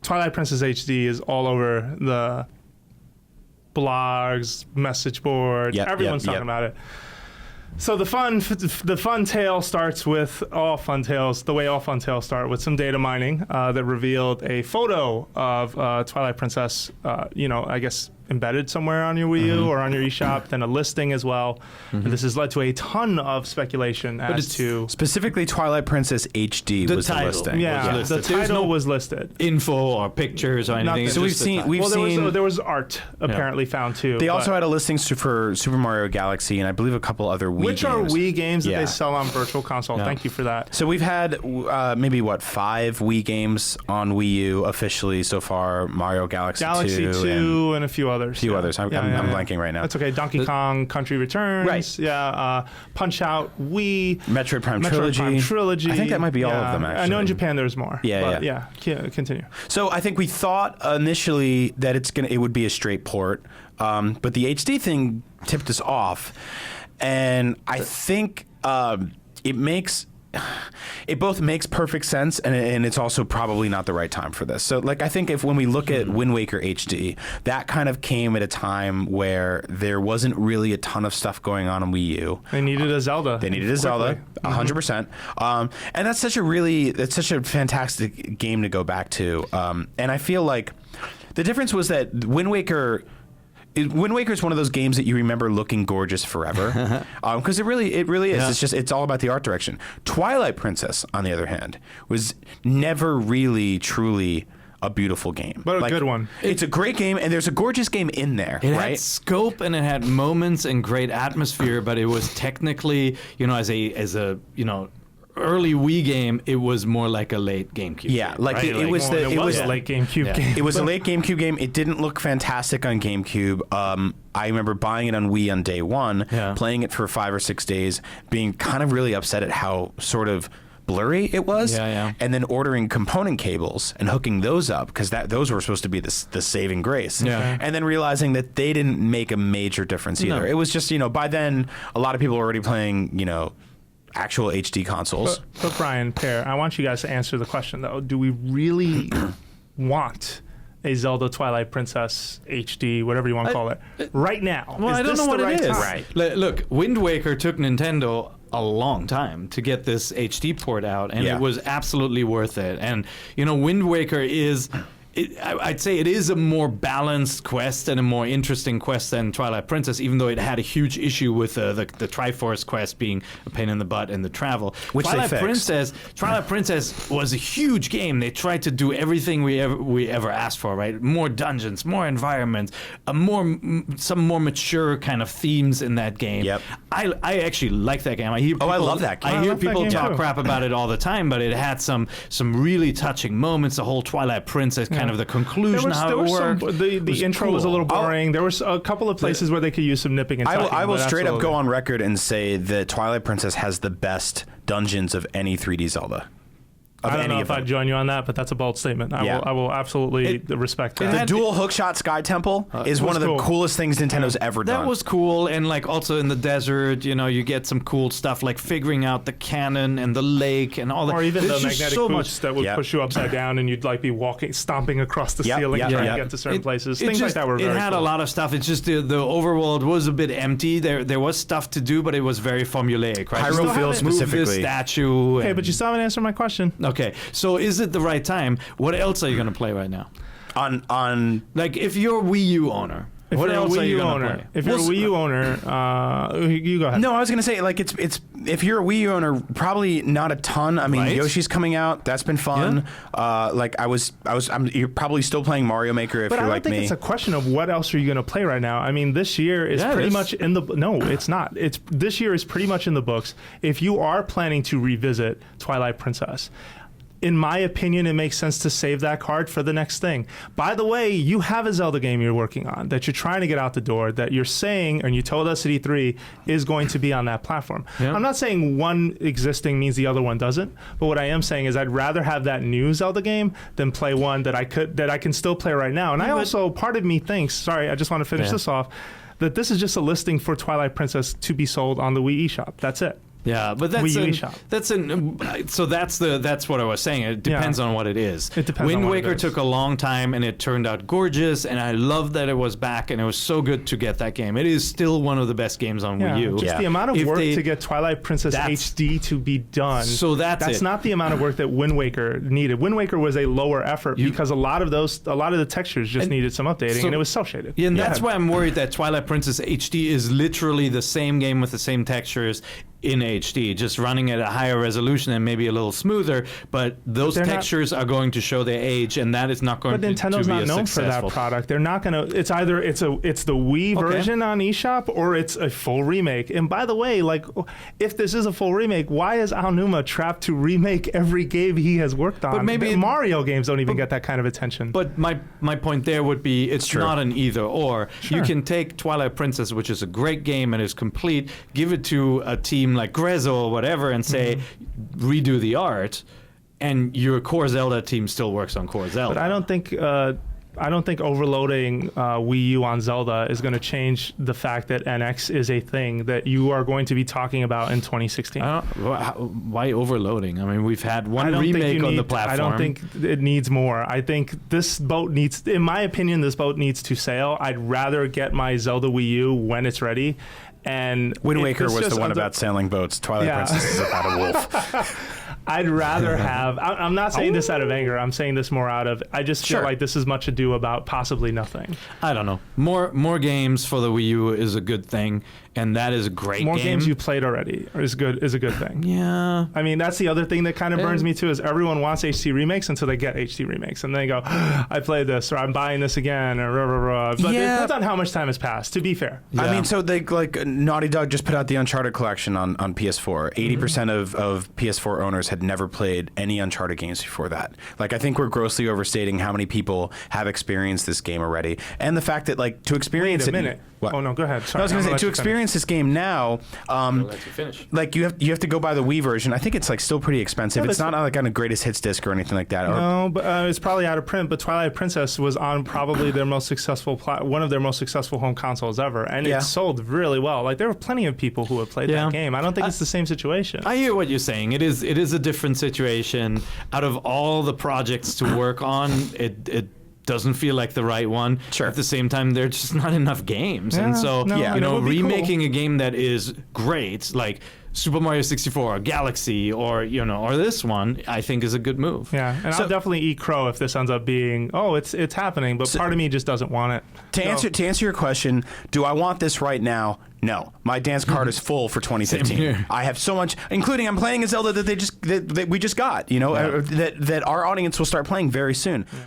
Twilight Princess HD is all over the blogs, message board. Everyone's talking about it. So the fun tale starts with the way all fun tales start, with some data mining that revealed a photo of Twilight Princess, I guess embedded somewhere on your Wii U or on your eShop, then a listing as well. And this has led to a ton of speculation as to... Specifically, Twilight Princess HD was the listing. Yeah, the title was listed. Info or pictures or anything. Nothing. So we've seen... There was art apparently found too. They also had a listing for Super Mario Galaxy and I believe a couple other Wii games. Which are Wii games that they sell on Virtual Console. Thank you for that. So we've had maybe, 5 Wii games on Wii U officially so far. Mario Galaxy 2 and a few others. I'm blanking right now. That's okay. Donkey Kong Country Returns. Right. Yeah. Punch Out Wii. Metroid Prime Trilogy. I think that might be all of them, actually. I know in Japan there's more. Yeah. Continue. So I think we thought initially that it would be a straight port, but the HD thing tipped us off, and I think it both makes perfect sense and it's also probably not the right time for this. So I think when we look at Wind Waker HD, that kind of came at a time where there wasn't really a ton of stuff going on Wii U. They needed a Zelda. 100%. And that's such a fantastic game to go back to. And I feel like the difference was that Wind Waker is one of those games that you remember looking gorgeous forever, because it really is. Yeah. It's all about the art direction. Twilight Princess, on the other hand, was never really truly a beautiful game, but a good one. It's a great game, and there's a gorgeous game in there. It had scope and it had moments and great atmosphere, but it was technically, as a early Wii game, it was more like a late GameCube. Yeah, game, right? It was a late GameCube game. It was a late GameCube game. It didn't look fantastic on GameCube. I remember buying it on Wii on day one, playing it for 5 or 6 days, being kind of really upset at how sort of blurry it was, and then ordering component cables and hooking those up because those were supposed to be the saving grace, and then realizing that they didn't make a major difference either. It was just by then a lot of people were already playing actual HD consoles. But Brian, Pear, I want you guys to answer the question though. Do we really want a Zelda Twilight Princess HD, whatever you want to call it, right now? Well, I don't know what it is. Right. Look, Wind Waker took Nintendo a long time to get this HD port out, and it was absolutely worth it. And Wind Waker is... I'd say it is a more balanced quest and a more interesting quest than Twilight Princess, even though it had a huge issue with the Triforce quest being a pain in the butt and the travel. Which Twilight Princess was a huge game. They tried to do everything we ever asked for, right? More dungeons, more environments, some more mature kind of themes in that game. Yep. I actually like that game. I love that game. I hear people talk crap about it all the time, but it had some really touching moments. The whole Twilight Princess kind of the conclusion, how it worked. The intro was a little boring. There was a couple of places where they could use some nipping and tucking. I will straight up go on record and say that Twilight Princess has the best dungeons of any 3D Zelda. I don't know if I'd join you on that, but that's a bold statement. I will absolutely respect that. The dual hookshot Skye Temple is one of the coolest things Nintendo's ever done. That was cool, and also in the desert, you get some cool stuff like figuring out the cannon and the lake and all that. Or even the magnetic boots that would push you upside down, and you'd be stomping across the ceiling trying to get to certain places. Things like that were very cool. It had a lot of stuff. It's just the overworld was a bit empty. There was stuff to do, but it was very formulaic. Right? Hyrule Field specifically. Move this statue. Okay, but you still haven't answered my question. Okay, so is it the right time? What else are you going to play right now? On if you're a Wii U owner, what else are you going to play? If you're a Wii U owner, you go ahead. No, I was going to say it's if you're a Wii U owner, probably not a ton. I mean, Yoshi's coming out. That's been fun. You're probably still playing Mario Maker if you're like me. But I don't think it's a question of what else are you going to play right now. I mean, this year is pretty much in the... No, it's not. This year is pretty much in the books. If you are planning to revisit Twilight Princess, in my opinion, it makes sense to save that card for the next thing. By the way, you have a Zelda game you're working on that you're trying to get out the door that you're saying, and you told us at E3, is going to be on that platform. Yeah. I'm not saying one existing means the other one doesn't, but what I am saying is I'd rather have that new Zelda game than play one that I can still play right now. And part of me thinks, sorry, I just want to finish this off, that this is just a listing for Twilight Princess to be sold on the Wii eShop. That's it. Yeah, but that's Wii U eShop. That's what I was saying. It depends on what it is. It depends. Wind Waker took a long time, and it turned out gorgeous, and I love that it was back, and it was so good to get that game. It is still one of the best games on Wii U. Just the amount of work to get Twilight Princess HD to be done. So that's not the amount of work that Wind Waker needed. Wind Waker was a lower effort because a lot of the textures just needed some updating, and it was cel shaded. Yeah, and that's why I'm worried that Twilight Princess HD is literally the same game with the same textures in HD, just running at a higher resolution and maybe a little smoother, but those textures are going to show their age, and that is not going to be Nintendo's not known for that product. They're not going to. It's either it's the Wii version on eShop or it's a full remake. And by the way, like, if this is a full remake, why is Aonuma trapped to remake every game he has worked on? But maybe Mario games don't even get that kind of attention. But my point there would be it's not an either or. Sure. You can take Twilight Princess, which is a great game and is complete, give it to a team like Grezzo or whatever, and say redo the art, and your core Zelda team still works on core Zelda. But I don't think overloading Wii U on Zelda is going to change the fact that NX is a thing that you are going to be talking about in 2016. Why overloading? I mean, we've had one remake on the platform. I don't think it needs more. I think this boat needs, in my opinion, this boat needs to sail. I'd rather get my Zelda Wii U when it's ready. And Wind Waker was the one about sailing boats. Twilight Princess is about a wolf. I'd rather have. I'm not saying this out of anger. I'm saying this more out of. I just feel like this is much ado about possibly nothing. I don't know. More games for the Wii U is a good thing, and that is a great game. More games you played already is a good thing. Yeah. I mean, that's the other thing that kind of burns me too. Is everyone wants HD remakes until they get HD remakes, and they go, "I played this," or "I'm buying this again," or rah, rah, rah. But it depends on how much time has passed. To be fair, I mean, so they Naughty Dog just put out the Uncharted collection on PS4. 80% of PS4 owners had never played any Uncharted games before that. Like, I think we're grossly overstating how many people have experienced this game already, and the fact that, like, to experience Wait a minute. What? Oh no, go ahead. Sorry, I was going to say, to experience this game now, like you have to go buy the Wii version. I think it's like still pretty expensive. It's not like on a greatest hits disc or anything like that. No, but it's probably out of print. But Twilight Princess was on probably their most successful one of their most successful home consoles ever, and it sold really well. Like, there were plenty of people who had played that game. I don't think it's the same situation. I hear what you're saying. It is a different situation. Out of all the projects to work on, it doesn't feel like the right one. Sure. At the same time, there's just not enough games. And so, remaking a game that is great, like Super Mario 64 or Galaxy or this one, I think is a good move. Yeah, and I'll definitely eat crow if this ends up being, it's happening, but part of me just doesn't want it. To answer your question, do I want this right now? No. My dance card is full for 2015. I have so much, including I'm playing a Zelda that we just got, that our audience will start playing very soon. Yeah.